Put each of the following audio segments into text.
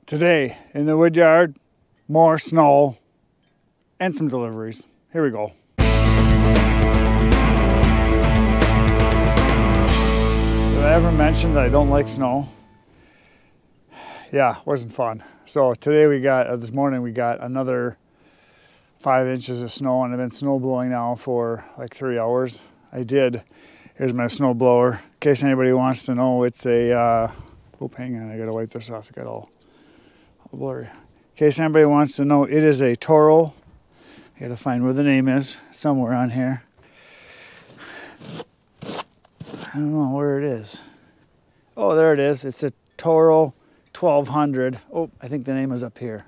Today in the wood yard, more snow and some deliveries. Here we go. Did I ever mention that I don't like snow? Yeah, it wasn't fun. So today this morning we got another 5 inches of snow, and I've been snow blowing now for like 3 hours. Here's my snow blower. In case anybody wants to know, it's a, hang on, I gotta wipe this off. It got all blurry. In case anybody wants to know, it is a Toro. I gotta find where the name is, somewhere on here. I don't know where it is. Oh, there it is. It's a Toro 1200. Oh, I think the name is up here.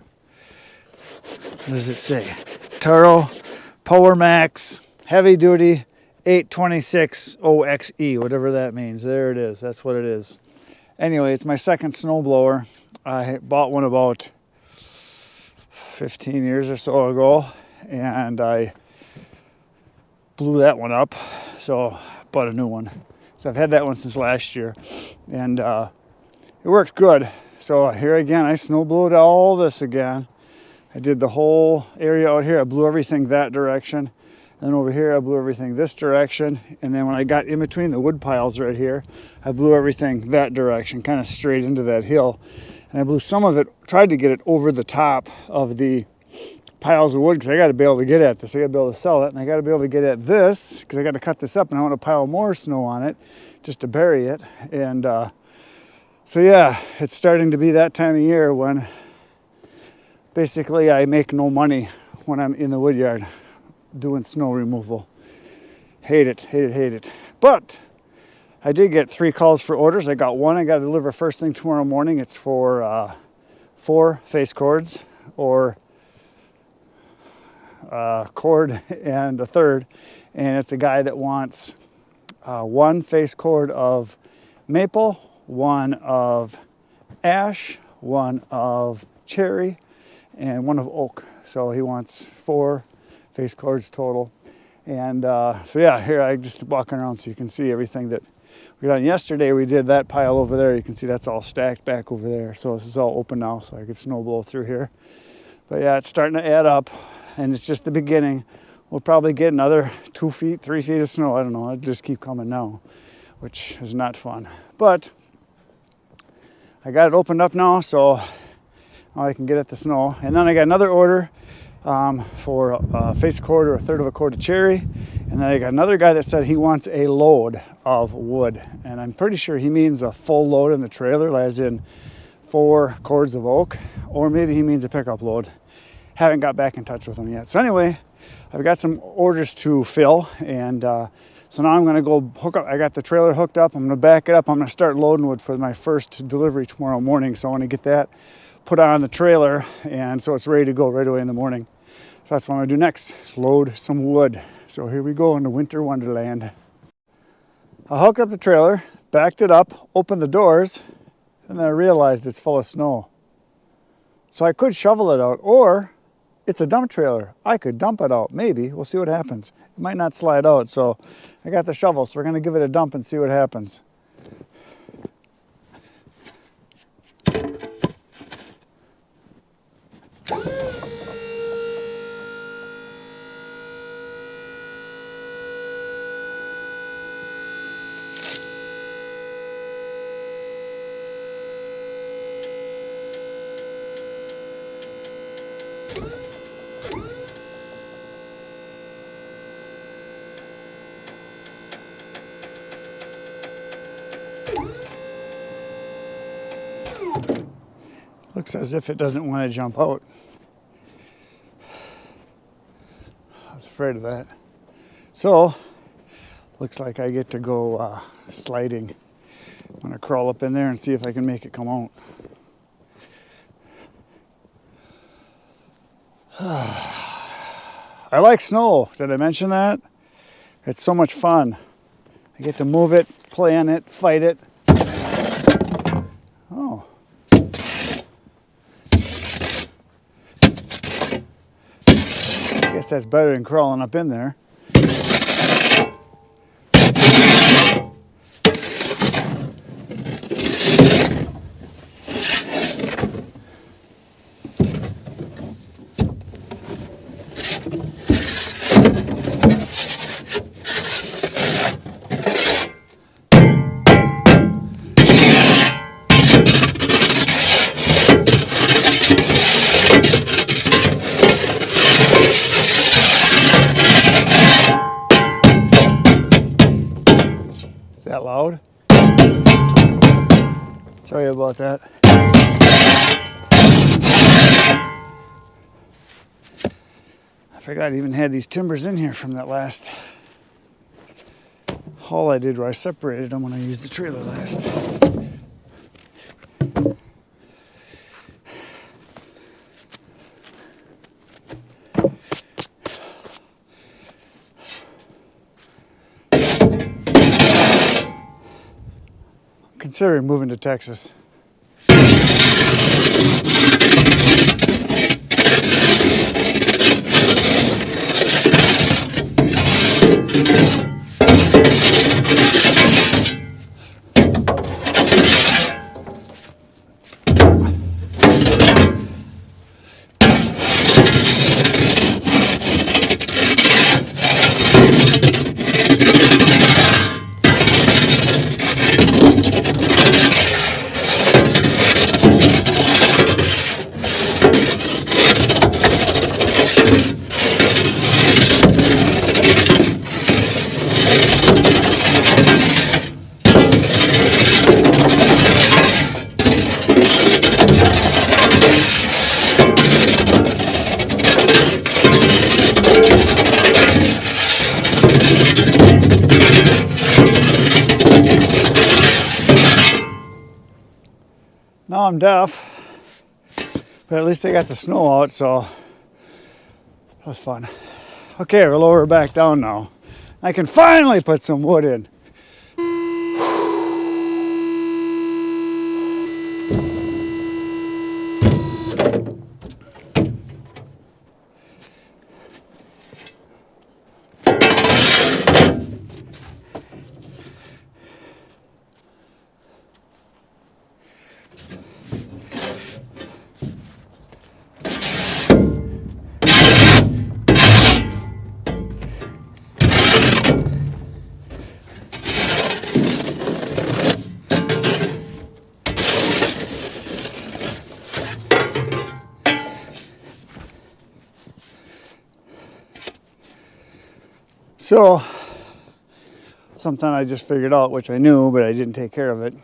What does it say? Toro Power Max Heavy Duty 826 OXE, whatever that means. There it is. That's what it is. Anyway, it's my second snow blower. I bought one about 15 years or so ago, and I blew that one up, so bought a new one. So I've had that one since last year, and it works good. So here again, I snow blowed all this again. I did the whole area out here. I blew everything that direction. And then over here, I blew everything this direction. And then when I got in between the wood piles right here, I blew everything that direction, kind of straight into that hill. And I blew some of it, tried to get it over the top of the piles of wood, because I got to be able to get at this. I got to be able to sell it. And I got to be able to get at this, because I got to cut this up, and I want to pile more snow on it just to bury it. And so yeah, it's starting to be that time of year when basically I make no money when I'm in the wood yard doing snow removal. Hate it, hate it, hate it. But I did get 3 calls for orders. I got one I got to deliver first thing tomorrow morning. It's for 4 face cords, or cord and a third. And it's a guy that wants 1 face cord of maple, 1 of ash, 1 of cherry, and 1 of oak. So he wants 4 face cords total. And so yeah, here I just walking around so you can see everything that we done. Yesterday we did that pile over there. You can see that's all stacked back over there. So this is all open now, so I could snow blow through here. But yeah, it's starting to add up, and it's just the beginning. We'll probably get another 2 feet, 3 feet of snow. I don't know. It'll just keep coming now, which is not fun. But I got it opened up now, so now I can get at the snow. And then I got another order for a face cord or a third of a cord of cherry. And then I got another guy that said he wants a load of wood. And I'm pretty sure he means a full load in the trailer, as in 4 cords of oak. Or maybe he means a pickup load. Haven't got back in touch with him yet. So anyway, I've got some orders to fill. And so now I'm going to go hook up. I got the trailer hooked up. I'm going to back it up. I'm going to start loading wood for my first delivery tomorrow morning. So I want to get that put on the trailer, and so it's ready to go right away in the morning. So that's what I'm going to do next, is load some wood. So here we go into winter wonderland. I hooked up the trailer, backed it up, opened the doors, and then I realized it's full of snow. So I could shovel it out, or it's a dump trailer. I could dump it out, maybe. We'll see what happens. It might not slide out, so I got the shovel, so we're going to give it a dump and see what happens. Looks as if it doesn't want to jump out. I was afraid of that. So, looks like I get to go sliding. I'm going to crawl up in there and see if I can make it come out. I like snow. Did I mention that? It's so much fun. I get to move it, play on it, fight it. Oh. I guess that's better than crawling up in there. Sorry about that. I forgot I even had these timbers in here from that last haul I did where I separated them when I used the trailer last. Considering moving to Texas. Now I'm deaf, but at least I got the snow out, so that's fun. Okay, we'll lower her back down now. I can finally put some wood in. So, something I just figured out, which I knew, but I didn't take care of it.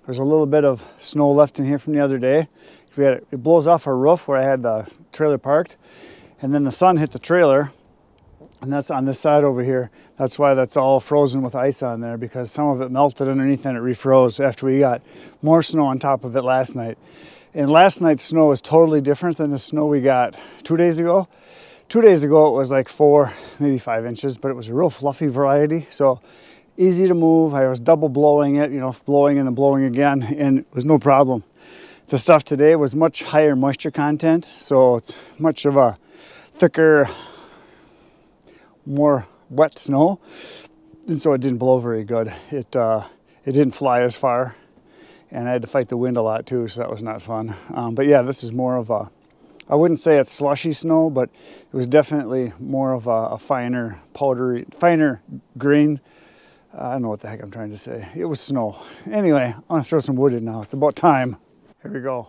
There's a little bit of snow left in here from the other day. It blows off our roof where I had the trailer parked, and then the sun hit the trailer, and that's on this side over here. That's why that's all frozen with ice on there, because some of it melted underneath and it refroze after we got more snow on top of it last night. And last night's snow was totally different than the snow we got 2 days ago. 2 days ago it was like 4, maybe 5 inches, but it was a real fluffy variety, so easy to move. I was double blowing it, blowing and then blowing again, and it was no problem. The stuff today was much higher moisture content, so it's much of a thicker, more wet snow, and so it didn't blow very good. It didn't fly as far, and I had to fight the wind a lot too, so that was not fun. But yeah, this is more of a, I wouldn't say it's slushy snow, but it was definitely more of a finer, powdery, finer grain. I don't know what the heck I'm trying to say. It was snow. Anyway, I'm gonna throw some wood in now. It's about time. Here we go.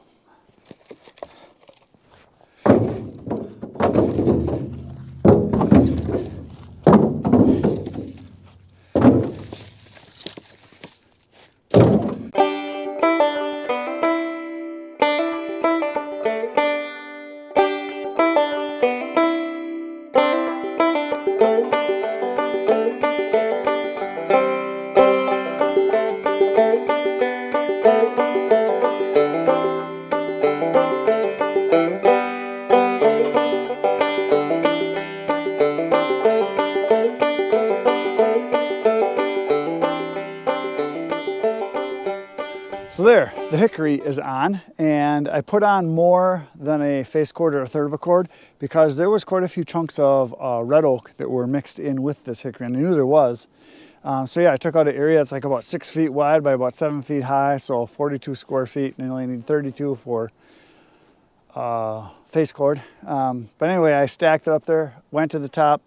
So there, the hickory is on, and I put on more than a face cord or a third of a cord because there was quite a few chunks of red oak that were mixed in with this hickory, and I knew there was. So yeah, I took out an area that's like about 6 feet wide by about 7 feet high, so 42 square feet, and I only need 32 for face cord. But anyway, I stacked it up there, went to the top.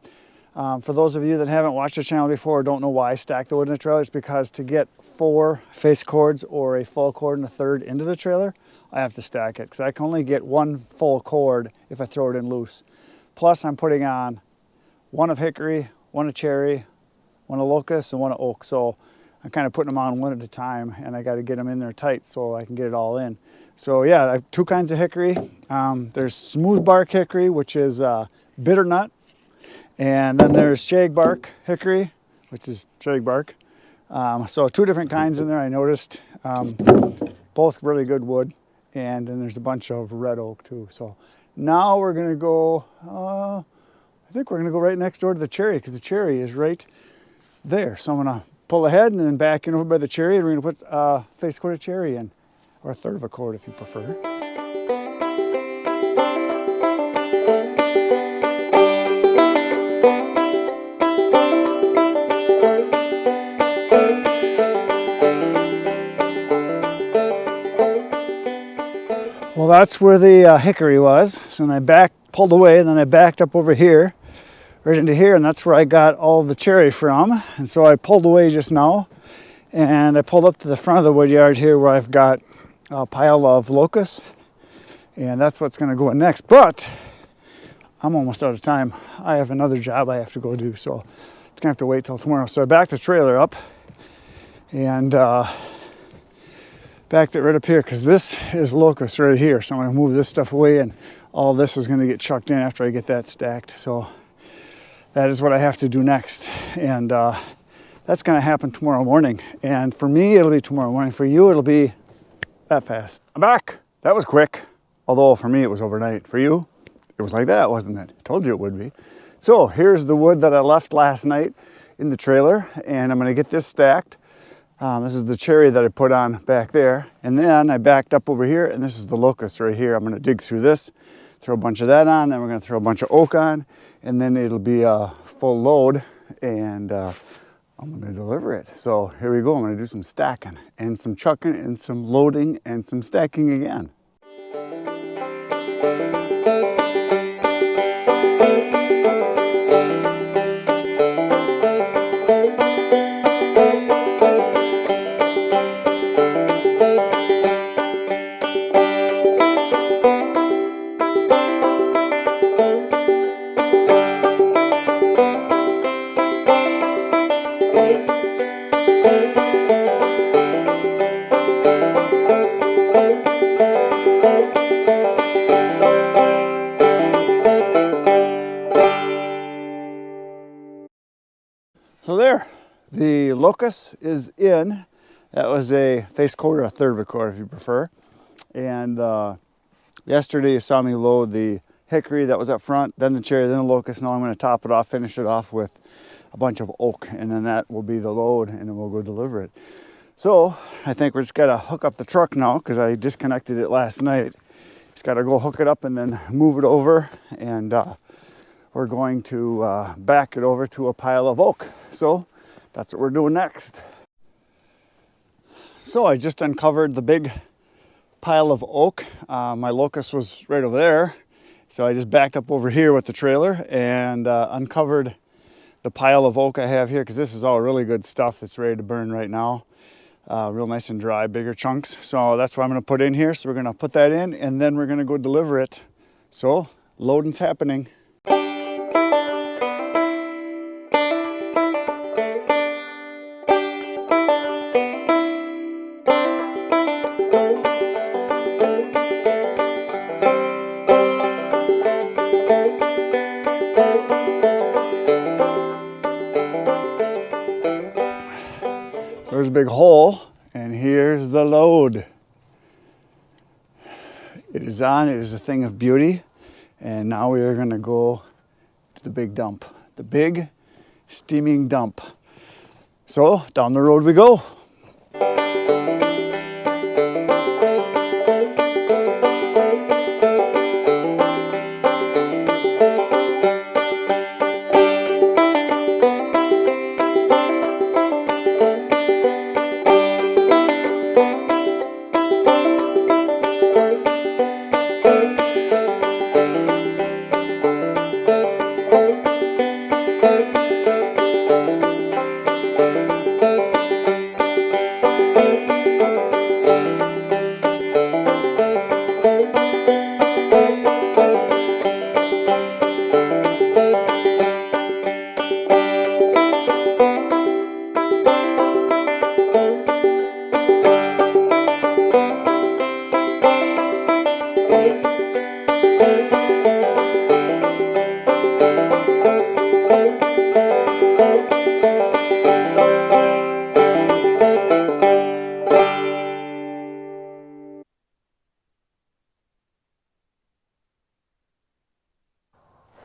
For those of you that haven't watched the channel before or don't know why I stack the wood in the trailer, it's because to get 4 face cords or a full cord and a third into the trailer, I have to stack it because I can only get 1 full cord if I throw it in loose. Plus I'm putting on 1 of hickory, 1 of cherry, 1 of locust, and 1 of oak. So I'm kind of putting them on one at a time, and I got to get them in there tight so I can get it all in. So yeah, I have two kinds of hickory. There's smooth bark hickory, which is bitter nut, and then there's shag bark hickory, which is shag bark. So two different kinds in there. I noticed both really good wood, and then there's a bunch of red oak too. So now we're gonna go. I think we're gonna go right next door to the cherry because the cherry is right there. So I'm gonna pull ahead and then back in over by the cherry, and we're gonna put face coated cherry in, or a third of a quart if you prefer. Well, that's where the hickory was. So then I pulled away, and then I backed up over here, right into here, and that's where I got all the cherry from. And so I pulled away just now, and I pulled up to the front of the wood yard here where I've got a pile of locusts, and that's what's going to go in next. But I'm almost out of time. I have another job I have to go do, so it's going to have to wait till tomorrow. So I backed the trailer up and backed it right up here because this is locust right here. So I'm going to move this stuff away, and all this is going to get chucked in after I get that stacked. So that is what I have to do next, and that's going to happen tomorrow morning. And for me, it'll be tomorrow morning. For you, it'll be that fast. I'm back. That was quick, although for me it was overnight. For you, it was like that, wasn't it? I told you it would be. So here's the wood that I left last night in the trailer, and I'm going to get this stacked. This is the cherry that I put on back there, and then I backed up over here, and this is the locust right here. I'm going to dig through this, throw a bunch of that on, then we're going to throw a bunch of oak on, and then it'll be a full load, and I'm going to deliver it. So here we go. I'm going to do some stacking and some chucking and some loading and some stacking again. So there, the locust is in. That was a face coat or a third of a quart if you prefer. And yesterday you saw me load the hickory that was up front, then the cherry, then the locust. Now I'm going to top it off, finish it off with a bunch of oak, and then that will be the load, and then we'll go deliver it. So I think we're just got to hook up the truck now because I disconnected it last night. Just got to go hook it up and then move it over, and we're going to back it over to a pile of oak. So that's what we're doing next. So I just uncovered the big pile of oak. My locust was right over there. So I just backed up over here with the trailer and uncovered the pile of oak I have here, because this is all really good stuff that's ready to burn right now. Real nice and dry, bigger chunks. So that's what I'm going to put in here. So we're going to put that in, and then we're going to go deliver it. So loading's happening. There's a big hole, and here's the load. It is on, it is a thing of beauty, and now we are going to go to the big dump, the big steaming dump. So down the road we go.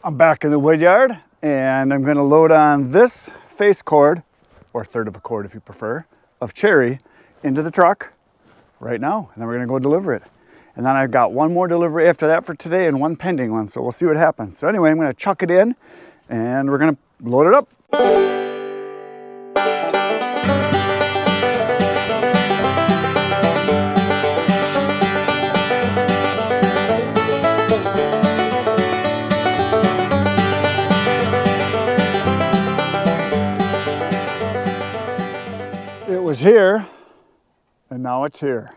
I'm back in the wood yard and I'm going to load on this face cord, or third of a cord if you prefer, of cherry into the truck right now, and then we're going to go deliver it. And then I've got one more delivery after that for today and one pending one, so we'll see what happens. So anyway, I'm going to chuck it in and we're going to load it up. It was here and now it's here.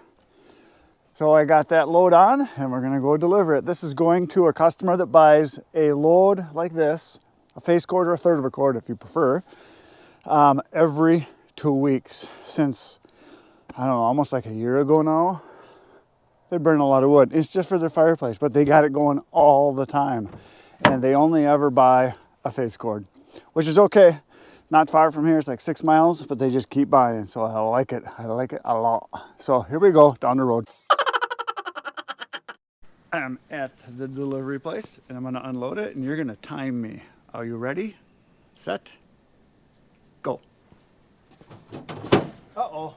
So I got that load on and we're gonna go deliver it. This is going to a customer that buys a load like this, a face cord or a third of a cord if you prefer, every 2 weeks since, I don't know, almost like a year ago now. They burn a lot of wood. It's just for their fireplace, but they got it going all the time. And they only ever buy a face cord, which is okay. Not far from here, it's like 6 miles, but they just keep buying, so I like it. I like it a lot. So here we go, down the road. I'm at the delivery place, and I'm gonna unload it, and you're gonna time me. Are you ready? Set, go. Uh-oh.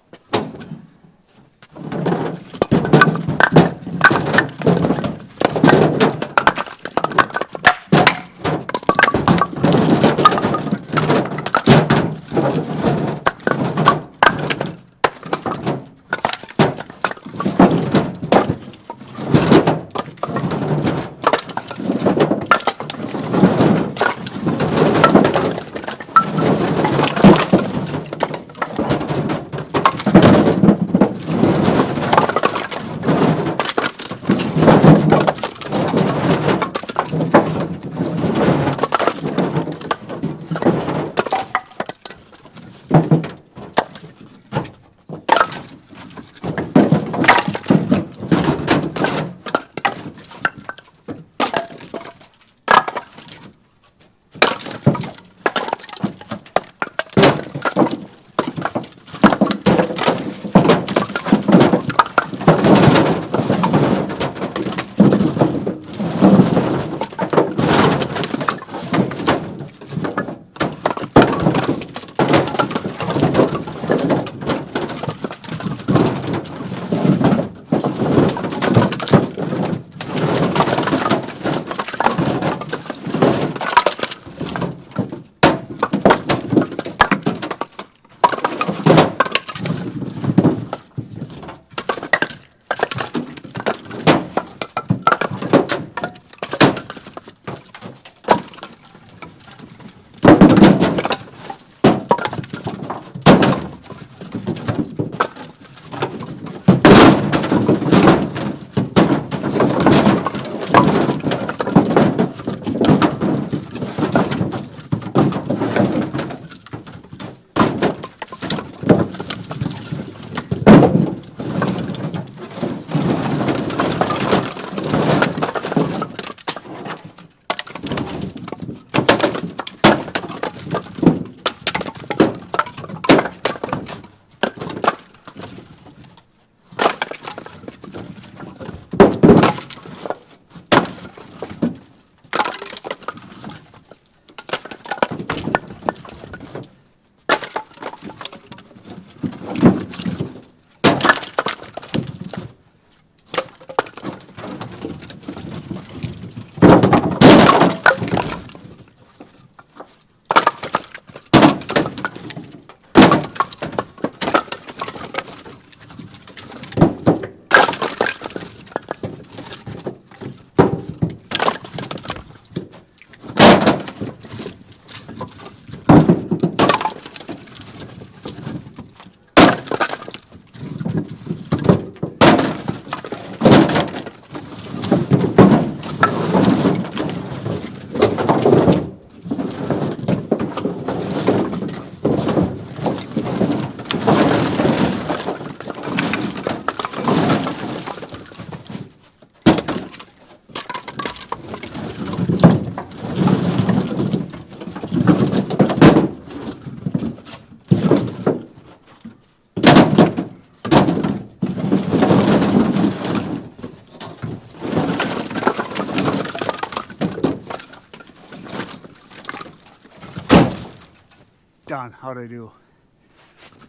done. How'd I do?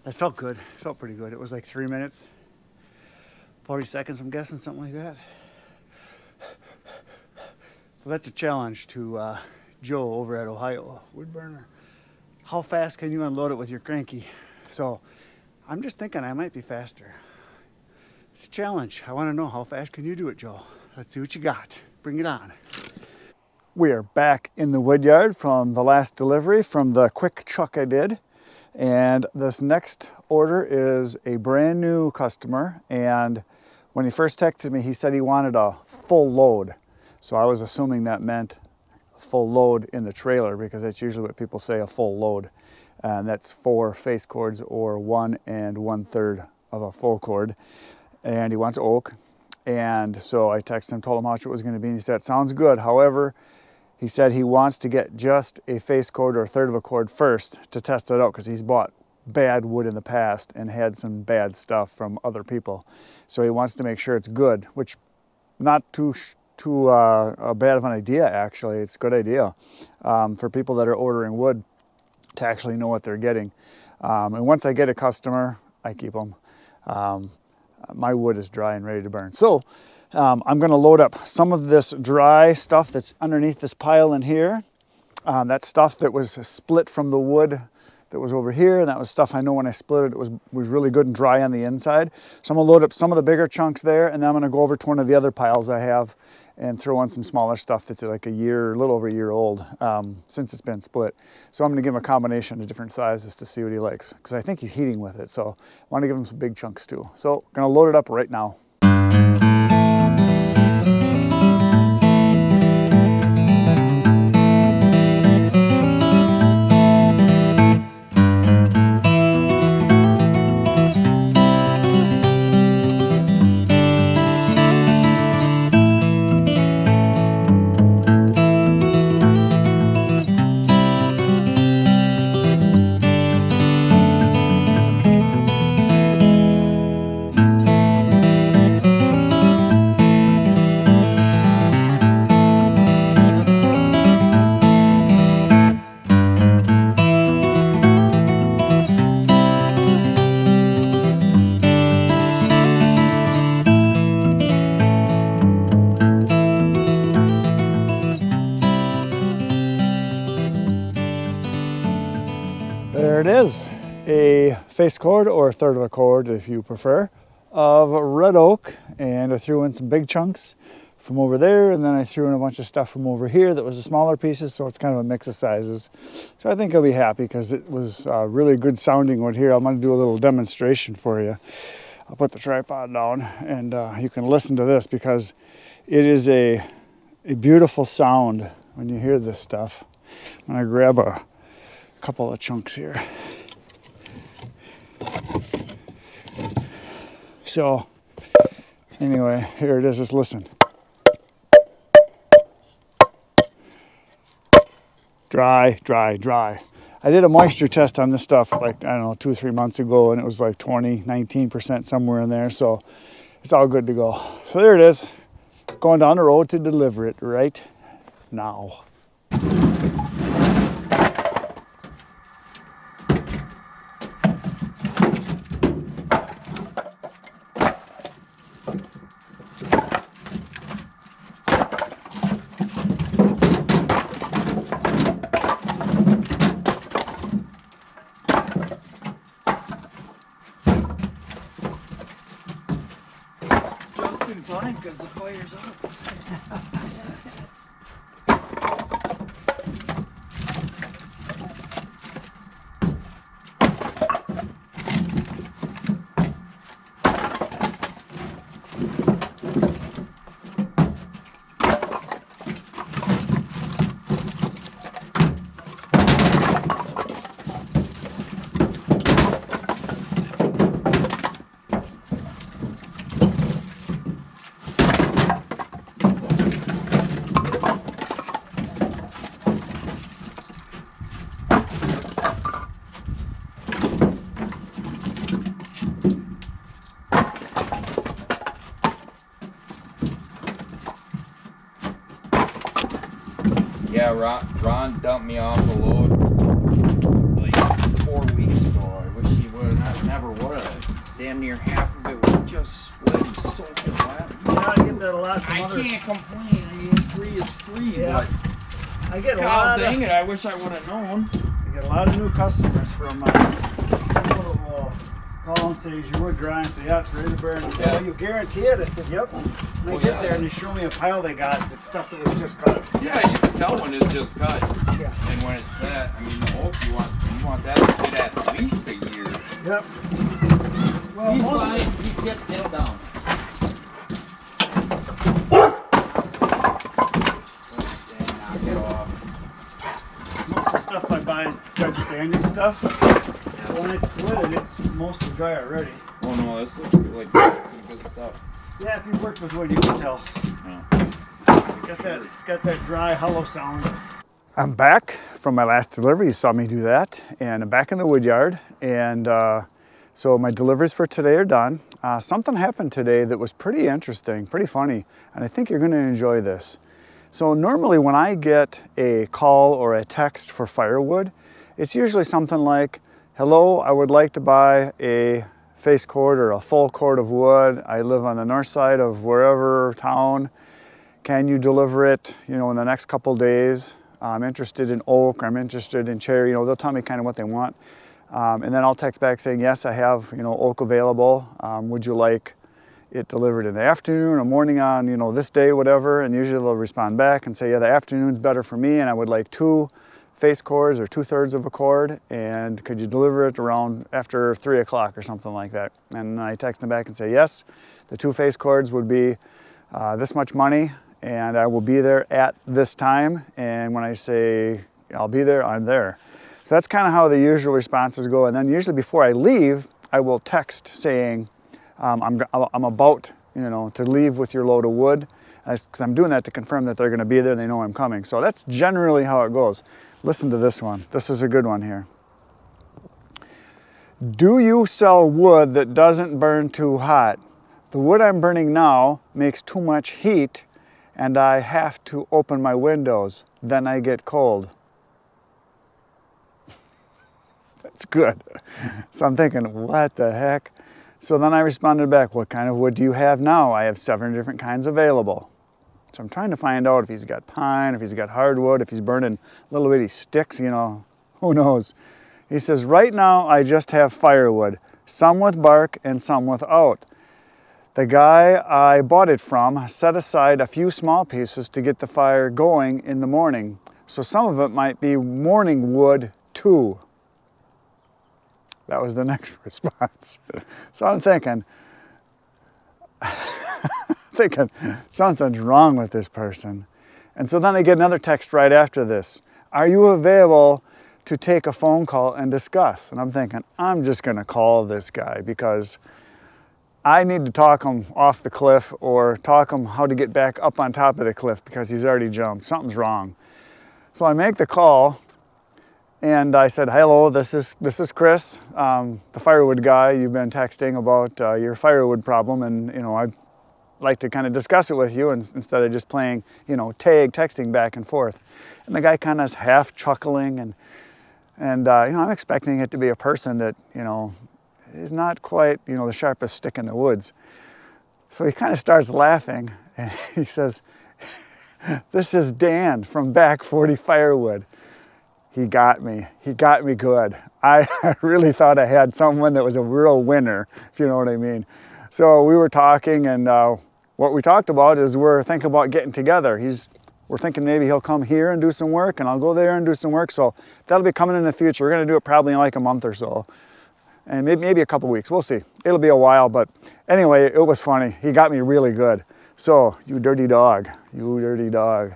That felt good. It felt pretty good. It was like 3 minutes, 40 seconds, I'm guessing, something like that. So that's a challenge to Joe over at Ohio Woodburner. How fast can you unload it with your cranky? So I'm just thinking I might be faster. It's a challenge. I want to know, how fast can you do it, Joe? Let's see what you got. Bring it on. We are back in the wood yard from the last delivery from the quick chuck I did. And this next order is a brand new customer. And when he first texted me, he said he wanted a full load. So I was assuming that meant a full load in the trailer, because that's usually what people say, a full load. And that's 4 face cords, or 1 1/3 of a full cord. And he wants oak. And so I texted him, told him how much it was going to be, and he said, sounds good. However, he said he wants to get just a face cord or 1/3 of a cord first to test it out, because he's bought bad wood in the past and had some bad stuff from other people. So he wants to make sure it's good, which not too bad of an idea, actually. It's a good idea for people that are ordering wood to actually know what they're getting. And once I get a customer, I keep them. My wood is dry and ready to burn. So I'm going to load up some of this dry stuff that's underneath this pile in here. That stuff that was split from the wood that was over here, and that was stuff I know when I split it, it was really good and dry on the inside. So I'm going to load up some of the bigger chunks there, and then I'm going to go over to one of the other piles I have and throw in some smaller stuff that's like a little over a year old since it's been split. So I'm going to give him a combination of different sizes to see what he likes, because I think he's heating with it. So I want to give him some big chunks too. So I'm going to load it up right now. There it is, a face cord, or 1/3 of a cord if you prefer, of red oak. And I threw in some big chunks from over there, and then I threw in a bunch of stuff from over here that was the smaller pieces, so it's kind of a mix of sizes. So I think I'll be happy, because it was really good sounding wood here. I'm going to do a little demonstration for you. I'll put the tripod down, and you can listen to this, because it is a beautiful sound when you hear this stuff. I'm going to grab a couple of chunks here. So anyway, here it is. Just listen. Dry, dry, dry. I did a moisture test on this stuff like, I don't know, 2 or 3 months ago, and it was like 19% somewhere in there. So it's all good to go. So there it is. Going down the road to deliver it right now. In time, because the fire's up. Yeah, Ron dumped me off the load like 4 weeks ago. I wish he would have, never would have. Damn near half of it was just split and soaking wet. Yeah, I get that a lot from I other... can't complain. I mean, free is free, Yeah. but I get a God lot dang of... it, I wish I would have known. I get a lot of new customers from people that will call and say, is your wood dry? And say, yeah, it's ready to burn. And say, Yeah. well, you guarantee it? I said, yep. And they get there and they show me a pile they got. It's stuff that was just cut. Yeah, you can tell when it's just cut. Yeah. And when it's set, I mean, the oak, you want that to sit at least a year. Yep. Well, He's most fine. of it, Get down. Knock it off. most of the stuff I buy is good standing stuff. So when I split it, it's mostly dry already. Oh no, this looks like some good stuff. Yeah, if you've worked with wood, you can tell. Yeah. It's got that dry, hollow sound. I'm back from my last delivery. You saw me do that. And I'm back in the wood yard. And so my deliveries for today are done. Something happened today that was pretty interesting, pretty funny. And I think you're going to enjoy this. So normally when I get a call or a text for firewood, it's usually something like, hello, I would like to buy a face cord or a full cord of wood. I live on the north side of wherever town. Can you deliver it, in the next couple days? I'm interested in oak, or I'm interested in cherry. They'll tell me kind of what they want. And then I'll text back saying, yes, I have, oak available. Would you like it delivered in the afternoon or morning on, this day, whatever? And usually they'll respond back and say, yeah, the afternoon's better for me, and I would like 2 face cords or 2/3 of a cord, and could you deliver it around after 3 o'clock or something like that? And I text them back and say, yes, the 2 face cords would be this much money, and I will be there at this time. And when I say I'll be there, I'm there. So that's kind of how the usual responses go. And then usually before I leave, I will text saying, I'm about, to leave with your load of wood, because I'm doing that to confirm that they're going to be there. They know I'm coming. So that's generally how it goes. Listen to this one. This is a good one here. Do you sell wood that doesn't burn too hot? The wood I'm burning now makes too much heat, and I have to open my windows. Then I get cold. That's good. So I'm thinking, what the heck? So then I responded back, what kind of wood do you have now? I have 7 different kinds available. So I'm trying to find out if he's got pine, if he's got hardwood, if he's burning little bitty sticks, who knows? He says, right now I just have firewood, some with bark and some without. The guy I bought it from set aside a few small pieces to get the fire going in the morning. So some of it might be morning wood too. That was the next response. So I'm thinking something's wrong with this person. And so then I get another text right after this. Are you available to take a phone call and discuss? And I'm thinking, I'm just going to call this guy because I need to talk him off the cliff or talk him how to get back up on top of the cliff because he's already jumped. Something's wrong. So I make the call. And I said, hello, this is Chris, the firewood guy. You've been texting about your firewood problem, and I'd like to kind of discuss it with you instead of just playing, tag texting back and forth. And the guy kind of is half chuckling, and I'm expecting it to be a person that is not quite the sharpest stick in the woods. So he kind of starts laughing, and he says, "This is Dan from Back 40 Firewood." He got me good. I really thought I had someone that was a real winner, if you know what I mean. So we were talking, and what we talked about is we're thinking about getting together. We're thinking maybe he'll come here and do some work, and I'll go there and do some work. So that'll be coming in the future. We're gonna do it probably in like a month or so. And maybe a couple weeks, we'll see. It'll be a while, but anyway, it was funny. He got me really good. So, you dirty dog, you dirty dog.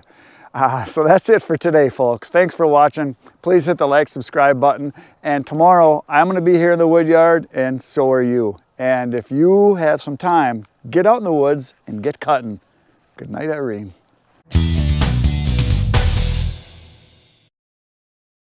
So that's it for today, folks. Thanks for watching. Please hit the like, subscribe button. And tomorrow, I'm going to be here in the wood yard, and so are you. And if you have some time, get out in the woods and get cutting. Good night, Irene.